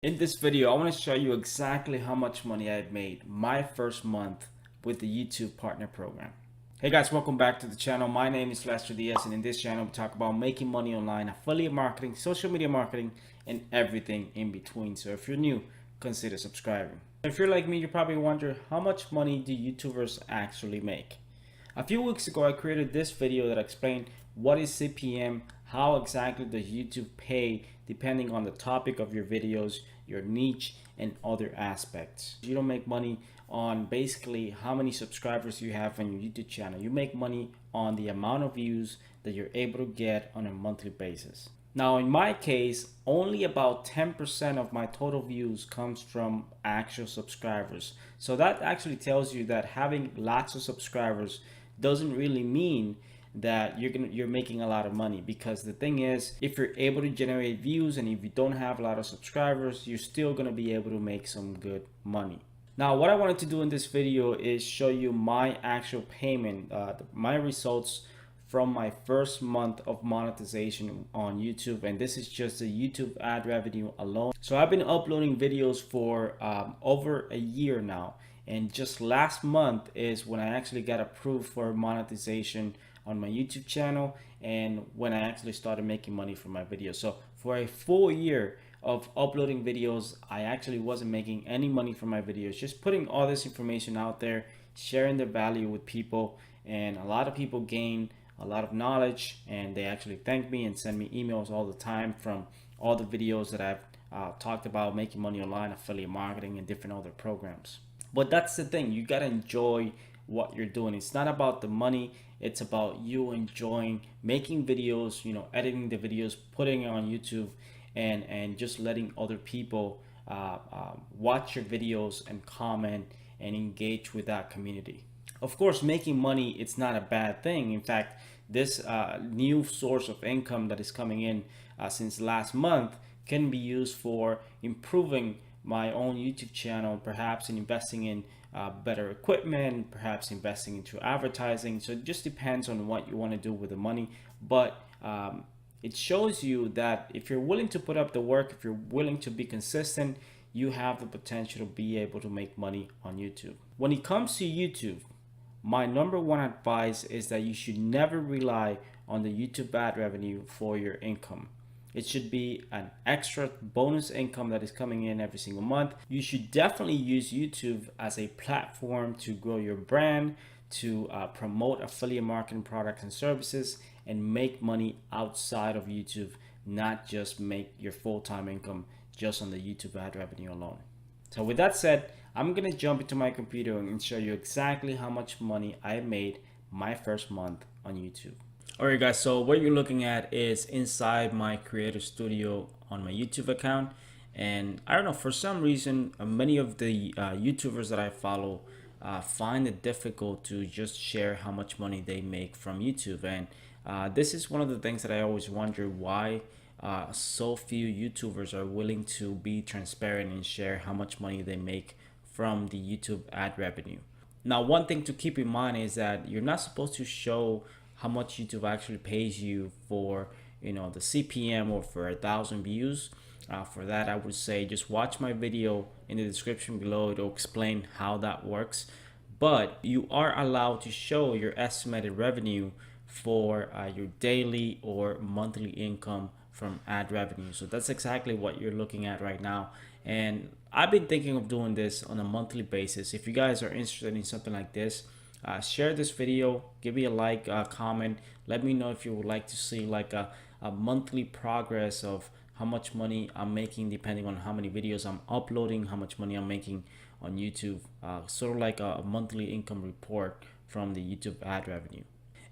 In this video, I want to show you exactly how much money I had made my first month with the YouTube Partner Program. Hey guys, welcome back to the channel. My name is Lester Diaz, and in this channel we talk about making money online, affiliate marketing, social media marketing, and everything in between. So if you're new, consider subscribing. If you're like me, you probably wonder how much money do YouTubers actually make? A few weeks ago, I created this video that explained what is CPM, how exactly does YouTube pay depending on the topic of your videos, your niche, and other aspects. You don't make money on basically how many subscribers you have on your YouTube channel. You make money on the amount of views that you're able to get on a monthly basis. Now, in my case, only about 10% of my total views comes from actual subscribers. So that actually tells you that having lots of subscribers doesn't really mean that you're making a lot of money, because the thing is, if you're able to generate views and if you don't have a lot of subscribers, you're still going to be able to make some good money. Now, what I wanted to do in this video is show you my actual payment, my results from my first month of monetization on YouTube, and this is just the YouTube ad revenue alone. So I've been uploading videos for over a year now, and just last month is when I actually got approved for monetization on my YouTube channel, and when I actually started making money from my videos. So for a full year of uploading videos, I actually wasn't making any money from my videos, just putting all this information out there, sharing the value with people, and a lot of people gain a lot of knowledge, and they actually thank me and send me emails all the time from all the videos that I've talked about making money online, affiliate marketing, and different other programs. But that's the thing, you gotta enjoy what you're doing. It's not about the money, it's about you enjoying making videos, editing the videos, putting it on YouTube, and just letting other people watch your videos and comment and engage with that community. Of course, making money, it's not a bad thing. In fact, this new source of income that is coming in since last month can be used for improving my own YouTube channel, perhaps in investing in better equipment, perhaps investing into advertising. So it just depends on what you want to do with the money. But it shows you that if you're willing to put up the work, if you're willing to be consistent, you have the potential to be able to make money on YouTube. When it comes to YouTube, my number one advice is that you should never rely on the YouTube ad revenue for your income. It should be an extra bonus income that is coming in every single month. You should definitely use YouTube as a platform to grow your brand, to promote affiliate marketing products and services, and make money outside of YouTube, not just make your full-time income just on the YouTube ad revenue alone. So with that said, I'm gonna jump into my computer and show you exactly how much money I made my first month on YouTube. Alright guys, so what you're looking at is inside my Creator Studio on my YouTube account. And I don't know, for some reason, many of the YouTubers that I follow find it difficult to just share how much money they make from YouTube. And this is one of the things that I always wonder, why so few YouTubers are willing to be transparent and share how much money they make from the YouTube ad revenue. Now, one thing to keep in mind is that you're not supposed to show how much YouTube actually pays you for, the CPM or for 1,000 views. For that, I would say just watch my video in the description below. It'll explain how that works. But you are allowed to show your estimated revenue for your daily or monthly income from ad revenue. So that's exactly what you're looking at right now. And I've been thinking of doing this on a monthly basis. If you guys are interested in something like this, share this video, give me a like, comment, let me know if you would like to see like a monthly progress of how much money I'm making depending on how many videos I'm uploading, how much money I'm making on YouTube, sort of like a monthly income report from the YouTube ad revenue.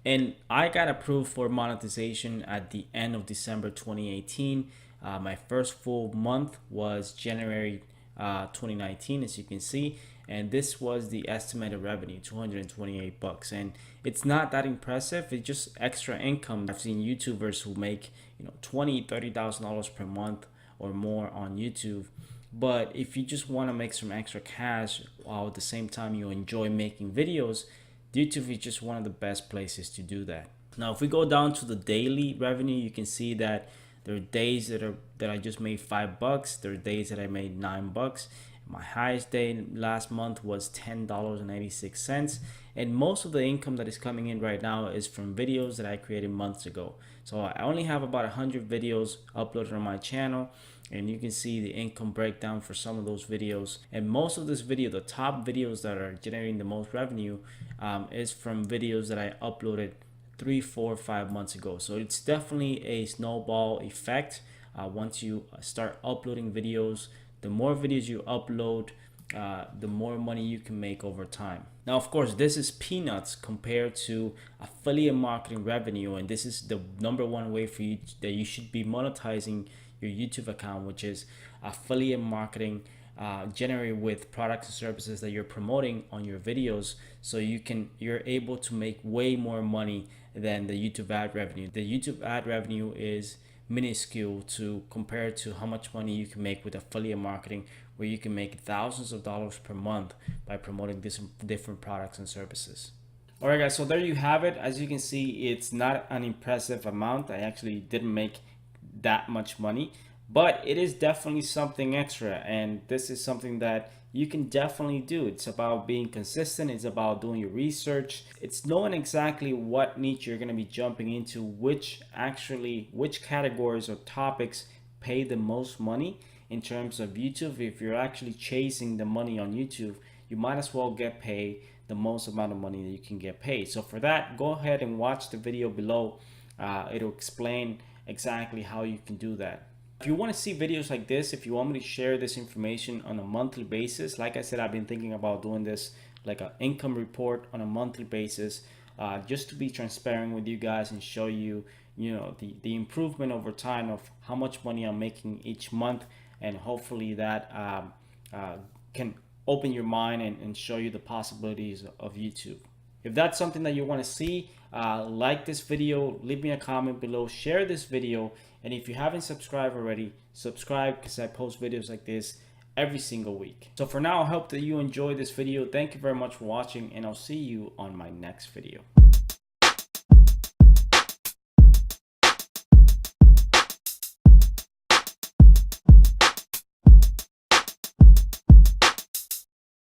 And I got approved for monetization at the end of December 2018. My first full month was January 2019, as you can see, and this was the estimated revenue, 228 bucks. And it's not that impressive, it's just extra income. I've seen YouTubers who make $20,000-$30,000 per month or more on YouTube. But if you just want to make some extra cash while at the same time you enjoy making videos, YouTube is just one of the best places to do that. Now, if we go down to the daily revenue, you can see that There are days that I just made $5. There are days that I made $9. My highest day last month was $10.86. And most of the income that is coming in right now is from videos that I created months ago. So I only have about 100 videos uploaded on my channel, and you can see the income breakdown for some of those videos. And most of this video, the top videos that are generating the most revenue, is from videos that I uploaded 3, 4, 5 months ago. So it's definitely a snowball effect. Once you start uploading videos, the more videos you upload, the more money you can make over time. Now, of course, this is peanuts compared to affiliate marketing revenue, and this is the number one way for you that you should be monetizing your YouTube account, which is affiliate marketing generated with products and services that you're promoting on your videos. So you're able to make way more money than the YouTube ad revenue. The YouTube ad revenue is minuscule to compare to how much money you can make with affiliate marketing, where you can make thousands of dollars per month by promoting different products and services. All right, guys, so there you have it. As you can see, it's not an impressive amount. I actually didn't make that much money, but it is definitely something extra, and this is something that you can definitely do. It's about being consistent. It's about doing your research. It's knowing exactly what niche you're going to be jumping into, which categories or topics pay the most money in terms of YouTube. If you're actually chasing the money on YouTube, you might as well get paid the most amount of money that you can get paid. So for that, go ahead and watch the video below. It'll explain exactly how you can do that. If you want to see videos like this, if you want me to share this information on a monthly basis, like I said, I've been thinking about doing this like an income report on a monthly basis, just to be transparent with you guys and show you, the improvement over time of how much money I'm making each month, and hopefully that can open your mind and show you the possibilities of YouTube. If that's something that you want to see, like this video, leave me a comment below, share this video, and if you haven't subscribed already, subscribe, because I post videos like this every single week. So for now, I hope that you enjoyed this video. Thank you very much for watching, and I'll see you on my next video.